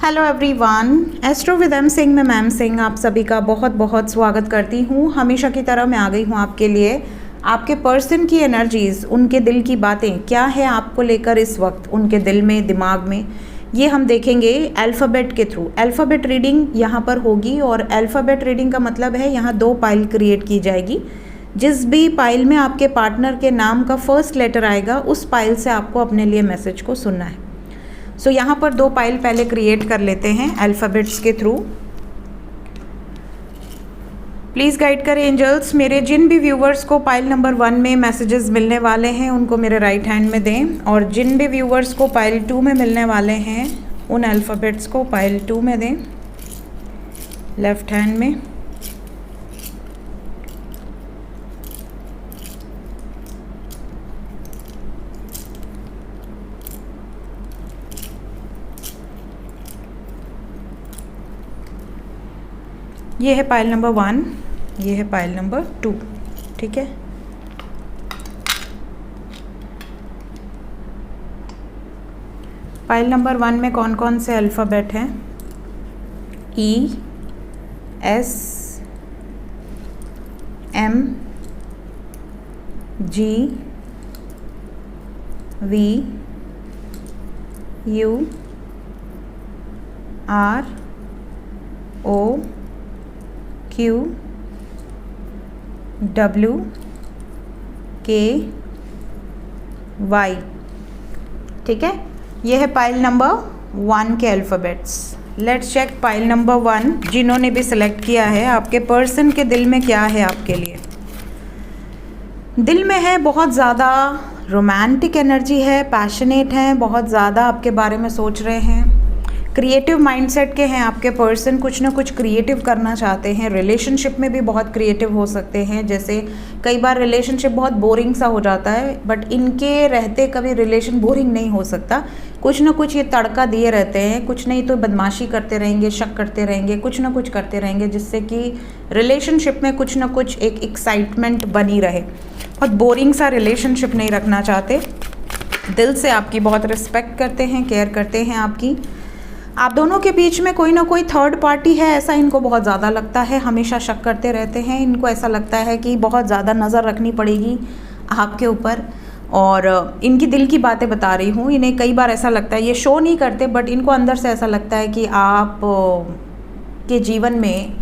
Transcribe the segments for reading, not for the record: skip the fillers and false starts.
Hello everyone, astro with M Singh में ma'am Singh आप सभी का बहुत बहुत स्वागत करती हूँ। हमेशा की तरह मैं आ गई हूँ आपके लिए। आपके पर्सन की एनर्जीज़, उनके दिल की बातें क्या है आपको लेकर इस वक्त, उनके दिल में, दिमाग में, ये हम देखेंगे अल्फ़ाबेट के थ्रू। अल्फ़ाबेट रीडिंग यहाँ पर होगी और अल्फ़ाबेट रीडिंग का मतलब है यहाँ 2 पाइल क्रिएट की जाएगी। जिस भी पाइल में आपके पार्टनर के नाम का फर्स्ट लेटर आएगा उस पाइल से आपको अपने लिए मैसेज को सुनना है। सो यहाँ पर 2 पाइल पहले क्रिएट कर लेते हैं अल्फ़ाबेट्स के थ्रू। प्लीज़ गाइड करें एंजल्स। मेरे जिन भी व्यूवर्स को पाइल नंबर 1 में मैसेजेस मिलने वाले हैं उनको मेरे राइट हैंड में दें, और जिन भी व्यूवर्स को पाइल 2 में मिलने वाले हैं उन अल्फ़ाबेट्स को पाइल 2 में दें, लेफ़्ट हैंड में। ये है पाइल नंबर 1, ये है पाइल नंबर 2, ठीक है। पाइल नंबर 1 में कौन कौन से अल्फ़ाबेट हैं? E, S, M, G, V, U, R, O, Q, W, K, Y, ठीक है। ये है पाइल नंबर 1 के alphabets. Let's check pile number 1 जिन्होंने भी सिलेक्ट किया है, आपके पर्सन के दिल में क्या है आपके लिए। दिल में है बहुत ज़्यादा रोमांटिक एनर्जी है, पैशनेट हैं, बहुत ज़्यादा आपके बारे में सोच रहे हैं, क्रिएटिव माइंडसेट के हैं आपके पर्सन, कुछ ना कुछ क्रिएटिव करना चाहते हैं। रिलेशनशिप में भी बहुत क्रिएटिव हो सकते हैं। जैसे कई बार रिलेशनशिप बहुत बोरिंग सा हो जाता है, बट इनके रहते कभी रिलेशन बोरिंग नहीं हो सकता। कुछ ना कुछ ये तड़का दिए रहते हैं, कुछ नहीं तो बदमाशी करते रहेंगे, शक करते रहेंगे, कुछ ना कुछ करते रहेंगे, जिससे कि रिलेशनशिप में कुछ ना कुछ एक एक्साइटमेंट बनी रहे। बहुत बोरिंग सा रिलेशनशिप नहीं रखना चाहते। दिल से आपकी बहुत रिस्पेक्ट करते हैं, केयर करते हैं आपकी। आप दोनों के बीच में कोई ना कोई थर्ड पार्टी है, ऐसा इनको बहुत ज़्यादा लगता है। हमेशा शक करते रहते हैं। इनको ऐसा लगता है कि बहुत ज़्यादा नज़र रखनी पड़ेगी आपके ऊपर, और इनकी दिल की बातें बता रही हूँ। इन्हें कई बार ऐसा लगता है, ये शो नहीं करते, बट इनको अंदर से ऐसा लगता है कि आप के जीवन में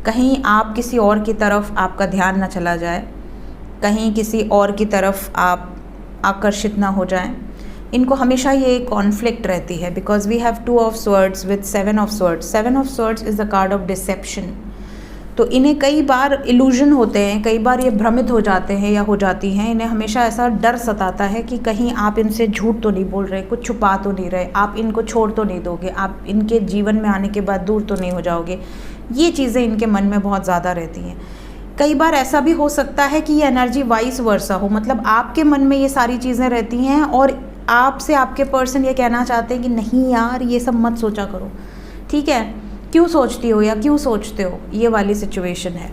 कहीं आप किसी और की तरफ आपका ध्यान ना चला जाए, कहीं किसी और की तरफ आप आकर्षित ना हो जाएं। इनको हमेशा ये कॉन्फ्लिक्ट रहती है, because we have 2 of swords with 7 of swords. 7 of swords is the card of deception. तो इन्हें कई बार इल्यूजन होते हैं, कई बार ये भ्रमित हो जाते हैं या हो जाती हैं। इन्हें हमेशा ऐसा डर सताता है कि कहीं आप इनसे झूठ तो नहीं बोल रहे, कुछ छुपा तो नहीं रहे, आप इनको छोड़ तो नहीं दोगे, आप इनके जीवन में आने के बाद दूर तो नहीं हो जाओगे। ये चीज़ें इनके मन में बहुत ज़्यादा रहती हैं। कई बार ऐसा भी हो सकता है कि ये एनर्जी वाइस वर्सा हो, मतलब आपके मन में ये सारी चीज़ें रहती हैं और आपसे आपके पर्सन ये कहना चाहते हैं कि नहीं यार ये सब मत सोचा करो, ठीक है, क्यों सोचती हो या क्यों सोचते हो, ये वाली सिचुएशन है।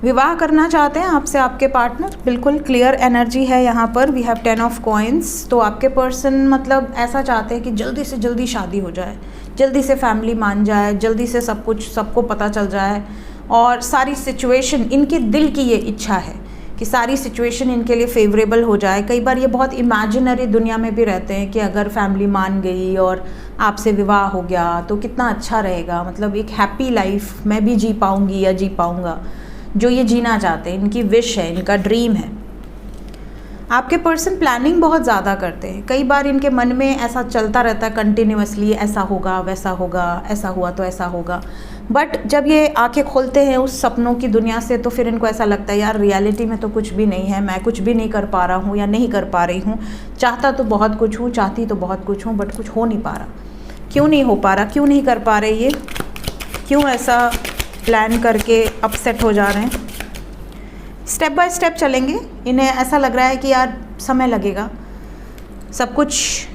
विवाह करना चाहते हैं आपसे आपके पार्टनर, बिल्कुल क्लियर एनर्जी है यहाँ पर। We have 10 of coins. तो आपके पर्सन मतलब ऐसा चाहते हैं कि जल्दी से जल्दी शादी हो जाए, जल्दी से फैमिली मान जाए, जल्दी से सब कुछ सबको पता चल जाए, और सारी सिचुएशन, इनके दिल की ये इच्छा है कि सारी सिचुएशन इनके लिए फेवरेबल हो जाए। कई बार ये बहुत इमेजिनरी दुनिया में भी रहते हैं कि अगर फैमिली मान गई और आपसे विवाह हो गया तो कितना अच्छा रहेगा, मतलब एक हैप्पी लाइफ मैं भी जी पाऊँगी या जी पाऊँगा, जो ये जीना चाहते हैं, इनकी विश है, इनका ड्रीम है। आपके पर्सन प्लानिंग बहुत ज़्यादा करते हैं। कई बार इनके मन में ऐसा चलता रहता है कंटिन्यूअसली, ऐसा होगा वैसा होगा, ऐसा हुआ तो ऐसा होगा, बट जब ये आंखें खोलते हैं उस सपनों की दुनिया से तो फिर इनको ऐसा लगता है यार रियलिटी में तो कुछ भी नहीं है, मैं कुछ भी नहीं कर पा रहा हूँ या नहीं कर पा रही हूँ। चाहता तो बहुत कुछ हूँ, चाहती तो बहुत कुछ हूँ, बट कुछ हो नहीं पा रहा। क्यों नहीं हो पा रहा, क्यों नहीं कर पा रहे, ये क्यों ऐसा प्लान करके अपसेट हो जा रहे हैं। स्टेप बाय स्टेप चलेंगे। इन्हें ऐसा लग रहा है कि यार समय लगेगा, सब कुछ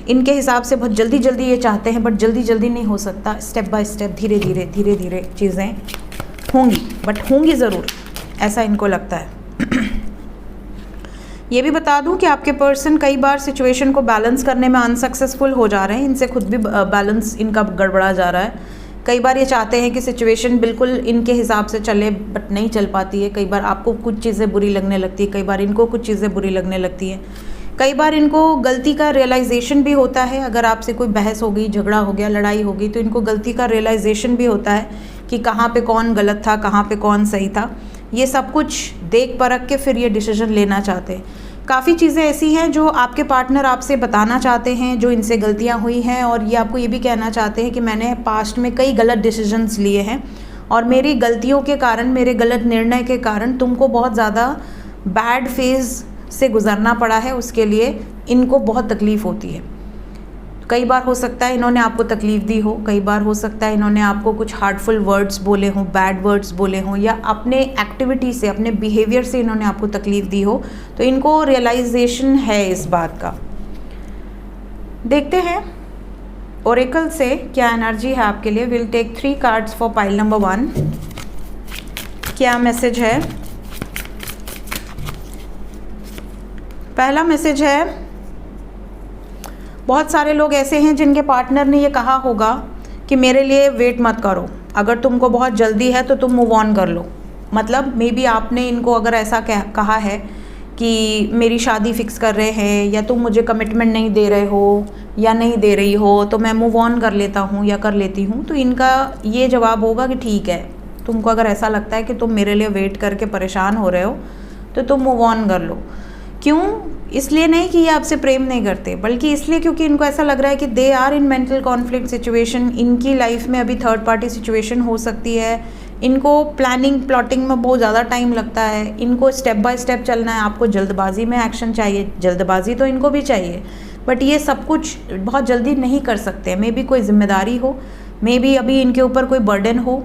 इनके हिसाब से बहुत जल्दी जल्दी ये चाहते हैं, बट जल्दी जल्दी नहीं हो सकता। स्टेप बाय स्टेप, धीरे धीरे चीज़ें होंगी, बट होंगी ज़रूर, ऐसा इनको लगता है। ये भी बता दूं कि आपके पर्सन कई बार सिचुएशन को बैलेंस करने में अनसक्सेसफुल हो जा रहे हैं, इनसे खुद भी बैलेंस इनका गड़बड़ा जा रहा है। कई बार ये चाहते हैं कि सिचुएशन बिल्कुल इनके हिसाब से चले बट नहीं चल पाती है। कई बार आपको कुछ चीज़ें बुरी लगने लगती है, कई बार इनको कुछ चीज़ें बुरी लगने लगती है। कई बार इनको गलती का रियलाइजेशन भी होता है। अगर आपसे कोई बहस हो गई, झगड़ा हो गया, लड़ाई हो गई, तो इनको गलती का रियलाइजेशन भी होता है कि कहाँ पे कौन गलत था, कहाँ पे कौन सही था। ये सब कुछ देख परख के फिर ये डिसीजन लेना चाहते हैं। काफ़ी चीज़ें ऐसी हैं जो आपके पार्टनर आपसे बताना चाहते हैं, जो इनसे गलतियां हुई हैं, और ये आपको ये भी कहना चाहते हैं कि मैंने पास्ट में कई गलत डिसीजंस लिए हैं और मेरी गलतियों के कारण, मेरे गलत निर्णय के कारण तुमको बहुत ज़्यादा बैड फेज़ से गुज़रना पड़ा है। उसके लिए इनको बहुत तकलीफ़ होती है। कई बार हो सकता है इन्होंने आपको तकलीफ़ दी हो, कई बार हो सकता है इन्होंने आपको कुछ हार्टफुल वर्ड्स बोले हों, बैड वर्ड्स बोले हों, या अपने एक्टिविटी से, अपने बिहेवियर से इन्होंने आपको तकलीफ़ दी हो। तो इनको रियलाइजेशन है इस बात का। देखते हैं ओरेकल से क्या एनर्जी है आपके लिए। Will take 3 cards for pile number 1। क्या मैसेज है? पहला मैसेज है, बहुत सारे लोग ऐसे हैं जिनके पार्टनर ने ये कहा होगा कि मेरे लिए वेट मत करो, अगर तुमको बहुत जल्दी है तो तुम मूव ऑन कर लो। मतलब मे बी आपने इनको अगर ऐसा कहा है कि मेरी शादी फिक्स कर रहे हैं, या तुम मुझे कमिटमेंट नहीं दे रहे हो या नहीं दे रही हो, तो मैं मूव ऑन कर लेता हूँ या कर लेती हूँ। तो इनका ये जवाब होगा कि ठीक है, तुमको अगर ऐसा लगता है कि तुम मेरे लिए वेट करके परेशान हो रहे हो तो तुम मूव ऑन कर लो। क्यों? इसलिए नहीं कि ये आपसे प्रेम नहीं करते, बल्कि इसलिए क्योंकि इनको ऐसा लग रहा है कि they are in mental conflict situation. इनकी लाइफ में अभी थर्ड पार्टी सिचुएशन हो सकती है। इनको प्लानिंग प्लॉटिंग में बहुत ज़्यादा टाइम लगता है। इनको स्टेप बाय स्टेप चलना है। आपको जल्दबाजी में एक्शन चाहिए, जल्दबाजी तो इनको भी चाहिए, बट ये सब कुछ बहुत जल्दी नहीं कर सकते। मे बी कोई जिम्मेदारी हो, मे बी अभी इनके ऊपर कोई बर्डन हो,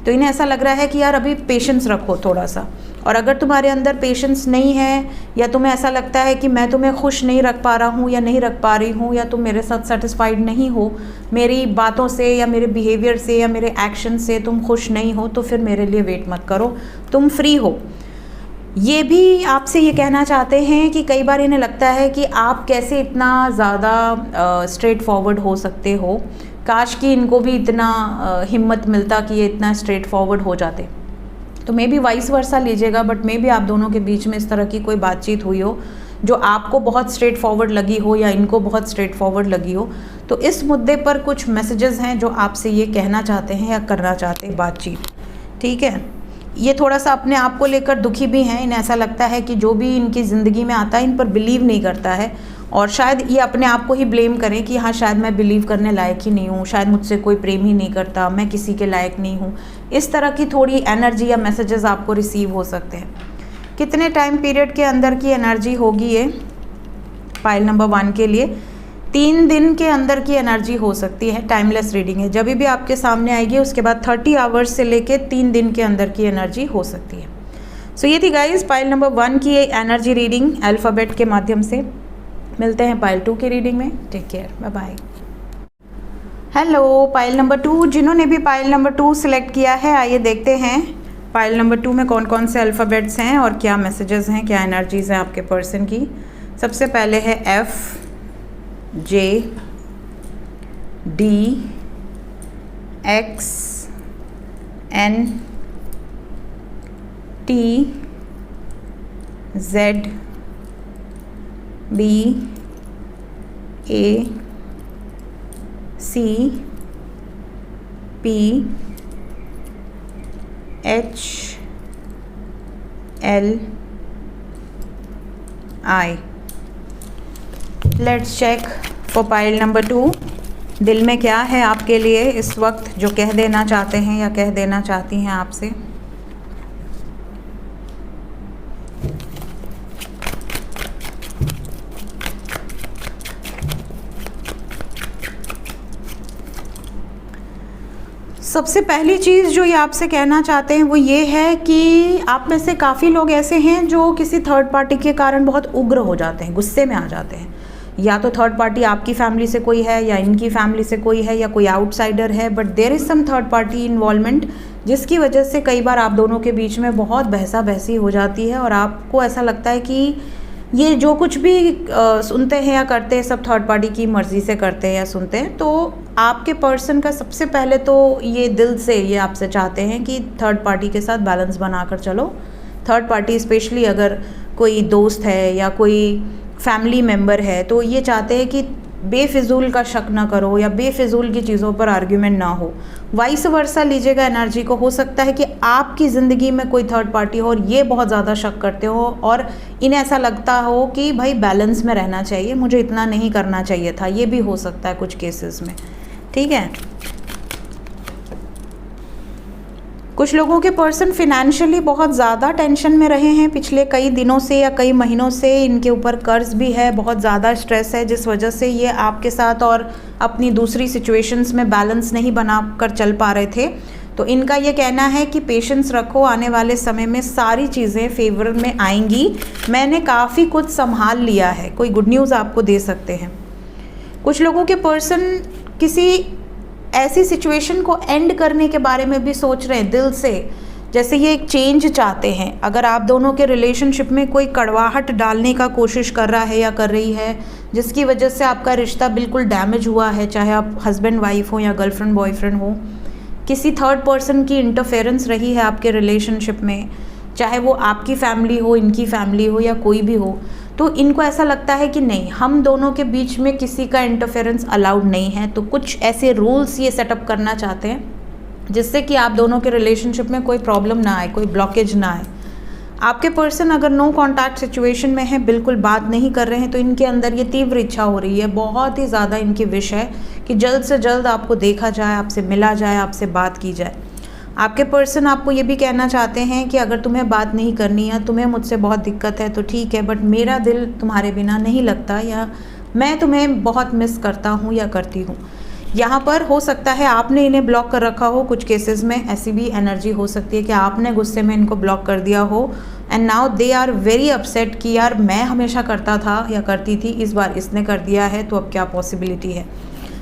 तो इन्हें ऐसा लग रहा है कि यार अभी पेशेंस रखो थोड़ा सा। और अगर तुम्हारे अंदर पेशेंस नहीं है, या तुम्हें ऐसा लगता है कि मैं तुम्हें खुश नहीं रख पा रहा हूँ या नहीं रख पा रही हूँ, या तुम मेरे साथ सेटिस्फाइड नहीं हो, मेरी बातों से या मेरे बिहेवियर से या मेरे एक्शन से तुम खुश नहीं हो, तो फिर मेरे लिए वेट मत करो, तुम फ्री हो। ये भी आपसे ये कहना चाहते हैं कि कई बार इन्हें लगता है कि आप कैसे इतना ज़्यादा स्ट्रेट फॉरवर्ड हो सकते हो। काश कि इनको भी इतना हिम्मत मिलता कि ये इतना स्ट्रेट फॉरवर्ड हो जाते। तो मे बी वाइस वर्सा लीजिएगा, बट मे बी आप दोनों के बीच में इस तरह की कोई बातचीत हुई हो जो आपको बहुत स्ट्रेट फॉरवर्ड लगी हो या इनको बहुत स्ट्रेट फॉरवर्ड लगी हो। तो इस मुद्दे पर कुछ मैसेजेस हैं जो आपसे ये कहना चाहते हैं या करना चाहते हैं बातचीत। ठीक है, ये थोड़ा सा अपने आप को लेकर दुखी भी हैं। इन्हें ऐसा लगता है कि जो भी इनकी ज़िंदगी में आता है इन पर बिलीव नहीं करता है, और शायद ये अपने आप को ही ब्लेम करें कि हाँ शायद मैं बिलीव करने लायक ही नहीं हूँ, शायद मुझसे कोई प्रेम ही नहीं करता, मैं किसी के लायक नहीं हूँ। इस तरह की थोड़ी एनर्जी या मैसेजेस आपको रिसीव हो सकते हैं। कितने टाइम पीरियड के अंदर की एनर्जी होगी ये पाइल नंबर 1 के लिए? 3 दिन के अंदर की एनर्जी हो सकती है। टाइमलेस रीडिंग है, जब भी आपके सामने आएगी उसके बाद 30 आवर्स से लेके 3 दिन के अंदर की एनर्जी हो सकती है। सो ये थी गाइज पाइल नंबर 1 की एनर्जी रीडिंग अल्फ़ाबेट के माध्यम से। मिलते हैं पाइल 2 की रीडिंग में। Take care, bye bye. Hello pile number 2, जिन्होंने भी पाइल नंबर 2 सिलेक्ट किया है, आइए देखते हैं पाइल नंबर 2 में कौन कौन से अल्फ़ाबेट्स हैं और क्या मैसेजेस हैं, क्या एनर्जीज़ हैं आपके पर्सन की। सबसे पहले है F, J, D, X, N, T, Z, B, A, C, P, H, L, I। Let's check for pile number 2। दिल में क्या है आपके लिए इस वक्त जो कह देना चाहते हैं या कह देना चाहती हैं आपसे। सबसे पहली चीज़ जो ये आपसे कहना चाहते हैं वो ये है कि आप में से काफ़ी लोग ऐसे हैं जो किसी थर्ड पार्टी के कारण बहुत उग्र हो जाते हैं, गुस्से में आ जाते हैं। या तो थर्ड पार्टी आपकी फैमिली से कोई है या इनकी फैमिली से कोई है या कोई आउटसाइडर है, but there is some third party involvement, जिसकी वजह से कई बार आप दोनों के बीच में बहुत बहसा बहसी हो जाती है और आपको ऐसा लगता है कि ये जो कुछ भी सुनते हैं या करते हैं सब थर्ड पार्टी की मर्ज़ी से करते हैं या सुनते हैं। तो आपके पर्सन का सबसे पहले तो ये दिल से ये आपसे चाहते हैं कि थर्ड पार्टी के साथ बैलेंस बनाकर चलो। थर्ड पार्टी स्पेशली अगर कोई दोस्त है या कोई फैमिली मेम्बर है तो ये चाहते हैं कि बेफिजूल का शक ना करो या बेफिजूल की चीज़ों पर आर्ग्यूमेंट ना हो। वाइस वर्सा लीजिएगा एनर्जी को। हो सकता है कि आपकी ज़िंदगी में कोई थर्ड पार्टी हो और ये बहुत ज़्यादा शक करते हो और इन्हें ऐसा लगता हो कि भाई बैलेंस में रहना चाहिए, मुझे इतना नहीं करना चाहिए था। ये भी हो सकता है कुछ केसेस में, ठीक है। कुछ लोगों के पर्सन फिनेंशियली बहुत ज़्यादा टेंशन में रहे हैं पिछले कई दिनों से या कई महीनों से। इनके ऊपर कर्ज भी है, बहुत ज़्यादा स्ट्रेस है, जिस वजह से ये आपके साथ और अपनी दूसरी सिचुएशंस में बैलेंस नहीं बना कर चल पा रहे थे। तो इनका ये कहना है कि पेशेंस रखो, आने वाले समय में सारी चीज़ें फेवर में आएंगी। मैंने काफ़ी कुछ संभाल लिया है। कोई गुड न्यूज़ आपको दे सकते हैं। कुछ लोगों के पर्सन किसी ऐसी सिचुएशन को एंड करने के बारे में भी सोच रहे हैं दिल से, जैसे ये एक चेंज चाहते हैं। अगर आप दोनों के रिलेशनशिप में कोई कड़वाहट डालने का कोशिश कर रहा है या कर रही है, जिसकी वजह से आपका रिश्ता बिल्कुल डैमेज हुआ है, चाहे आप हस्बैंड वाइफ हो या गर्लफ्रेंड बॉयफ्रेंड हो, किसी थर्ड पर्सन की इंटरफेरेंस रही है आपके रिलेशनशिप में, चाहे वो आपकी फैमिली हो, इनकी फैमिली हो या कोई भी हो, तो इनको ऐसा लगता है कि नहीं, हम दोनों के बीच में किसी का इंटरफेरेंस अलाउड नहीं है। तो कुछ ऐसे रूल्स ये सेटअप करना चाहते हैं जिससे कि आप दोनों के रिलेशनशिप में कोई प्रॉब्लम ना आए, कोई ब्लॉकेज ना आए। आपके पर्सन अगर नो कॉन्टैक्ट सिचुएशन में है, बिल्कुल बात नहीं कर रहे हैं, तो इनके अंदर ये तीव्र इच्छा हो रही है, बहुत ही ज़्यादा इनकी विश है कि जल्द से जल्द आपको देखा जाए, आपसे मिला जाए, आपसे बात की जाए। आपके पर्सन आपको ये भी कहना चाहते हैं कि अगर तुम्हें बात नहीं करनी है, तुम्हें मुझसे बहुत दिक्कत है तो ठीक है, बट मेरा दिल तुम्हारे बिना नहीं लगता या मैं तुम्हें बहुत मिस करता हूँ या करती हूँ। यहाँ पर हो सकता है आपने इन्हें ब्लॉक कर रखा हो। कुछ केसेस में ऐसी भी एनर्जी हो सकती है कि आपने गुस्से में इनको ब्लॉक कर दिया हो and now they are very upset कि यार मैं हमेशा करता था या करती थी, इस बार इसने कर दिया है, तो अब क्या पॉसिबिलिटी है।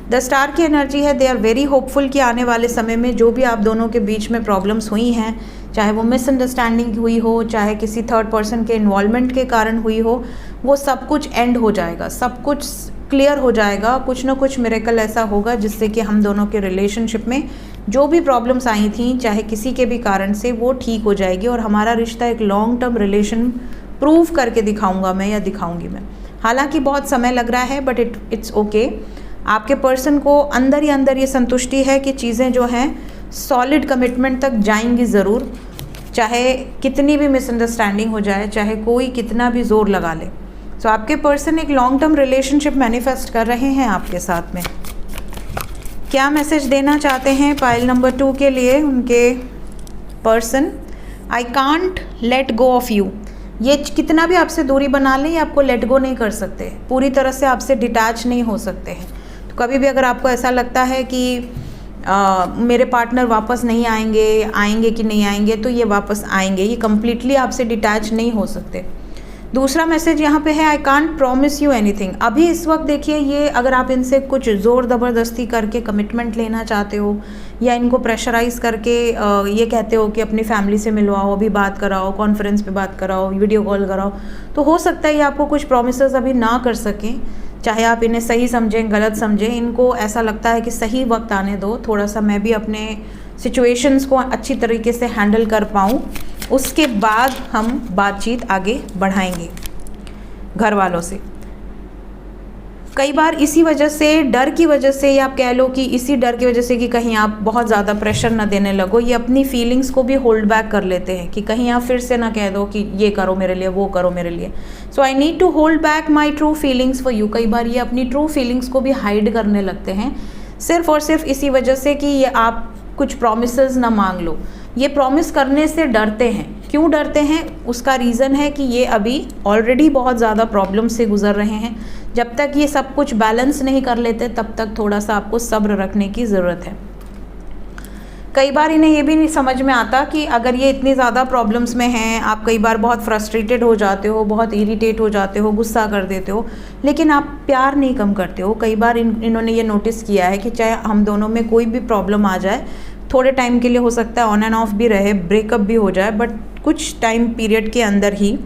द स्टार की एनर्जी है, दे आर वेरी होपफुल कि आने वाले समय में जो भी आप दोनों के बीच में प्रॉब्लम्स हुई हैं, चाहे वो मिसअंडरस्टैंडिंग हुई हो, चाहे किसी थर्ड पर्सन के इन्वॉल्वमेंट के कारण हुई हो, वो सब कुछ एंड हो जाएगा, सब कुछ क्लियर हो जाएगा। कुछ ना कुछ मिरेकल ऐसा होगा जिससे कि हम दोनों के रिलेशनशिप में जो भी प्रॉब्लम्स आई थी, चाहे किसी के भी कारण से, वो ठीक हो जाएगी और हमारा रिश्ता एक लॉन्ग टर्म रिलेशन प्रूव करके दिखाऊंगा मैं या दिखाऊंगी मैं। हालांकि बहुत समय लग रहा है बट इट्स ओके। आपके पर्सन को अंदर ही अंदर ये संतुष्टि है कि चीज़ें जो हैं सॉलिड कमिटमेंट तक जाएंगी ज़रूर, चाहे कितनी भी मिसअंडरस्टैंडिंग हो जाए, चाहे कोई कितना भी ज़ोर लगा ले। सो आपके पर्सन एक लॉन्ग टर्म रिलेशनशिप मैनिफेस्ट कर रहे हैं आपके साथ में। क्या मैसेज देना चाहते हैं पाइल नंबर 2 के लिए उनके person? I can't let go of you. ये कितना भी आपसे दूरी बना लें, ये आपको लेट गो नहीं कर सकते, पूरी तरह से आपसे डिटैच नहीं हो सकते हैं। तो कभी भी अगर आपको ऐसा लगता है कि मेरे पार्टनर वापस नहीं आएंगे कि नहीं आएंगे, तो ये वापस आएंगे, ये कम्प्लीटली आपसे डिटैच नहीं हो सकते। दूसरा मैसेज यहाँ पे है, I can't promise you anything. अभी इस वक्त देखिए, ये अगर आप इनसे कुछ ज़ोर ज़बरदस्ती करके कमिटमेंट लेना चाहते हो या इनको प्रेशराइज़ करके ये कहते हो कि अपनी फैमिली से मिलवाओ, अभी बात कराओ, कॉन्फ्रेंस पे बात कराओ, वीडियो कॉल कराओ, तो हो सकता है ये आपको कुछ प्रोमिसेस अभी ना कर सकें। चाहे आप इन्हें सही समझें गलत समझें, इनको ऐसा लगता है कि सही वक्त आने दो, थोड़ा सा मैं भी अपने सिचुएशंस को अच्छी तरीके से हैंडल कर पाऊँ, उसके बाद हम बातचीत आगे बढ़ाएंगे घर वालों से। कई बार इसी वजह से, डर की वजह से, या आप कह लो कि इसी डर की वजह से कि कहीं आप बहुत ज़्यादा प्रेशर ना देने लगो, ये अपनी फीलिंग्स को भी होल्ड बैक कर लेते हैं कि कहीं आप फिर से ना कह दो कि ये करो मेरे लिए, वो करो मेरे लिए। So I need to hold back my true feelings for you. कई बार ये अपनी ट्रू फीलिंग्स को भी हाइड करने लगते हैं, सिर्फ और सिर्फ इसी वजह से कि ये आप कुछ प्रोमिसेस ना मांग लो। ये प्रॉमिस करने से डरते हैं। क्यों डरते हैं? उसका रीज़न है कि ये अभी ऑलरेडी बहुत ज़्यादा प्रॉब्लम से गुजर रहे हैं। जब तक ये सब कुछ बैलेंस नहीं कर लेते, तब तक थोड़ा सा आपको सब्र रखने की ज़रूरत है। कई बार इन्हें ये भी नहीं समझ में आता कि अगर ये इतनी ज़्यादा प्रॉब्लम्स में हैं, आप कई बार बहुत फ्रस्ट्रेटेड हो जाते हो, बहुत इरिटेट हो जाते हो, गुस्सा कर देते हो, लेकिन आप प्यार नहीं कम करते हो। कई बार इन्होंने ये नोटिस किया है कि चाहे हम दोनों में कोई भी प्रॉब्लम आ जाए, थोड़े टाइम के लिए हो सकता है ऑन एंड ऑफ भी रहे, ब्रेकअप भी हो जाए, बट कुछ टाइम पीरियड के अंदर ही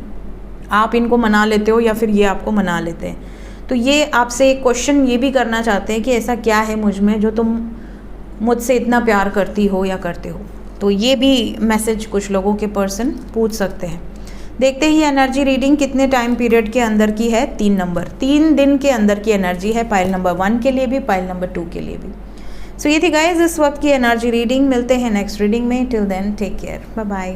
आप इनको मना लेते हो या फिर ये आपको मना लेते हैं। तो ये आपसे एक क्वेश्चन ये भी करना चाहते हैं कि ऐसा क्या है मुझ में जो तुम मुझसे इतना प्यार करती हो या करते हो। तो ये भी मैसेज कुछ लोगों के पर्सन पूछ सकते हैं। देखते ही एनर्जी रीडिंग कितने टाइम पीरियड के अंदर की है। 3 नंबर, 3 दिन के अंदर की एनर्जी है पाइल नंबर 1 के लिए भी, पाइल नंबर 2 के लिए भी। सो ये थी गाइज इस वक्त की एनर्जी रीडिंग। मिलते हैं नेक्स्ट रीडिंग में। Till then take care, bye bye.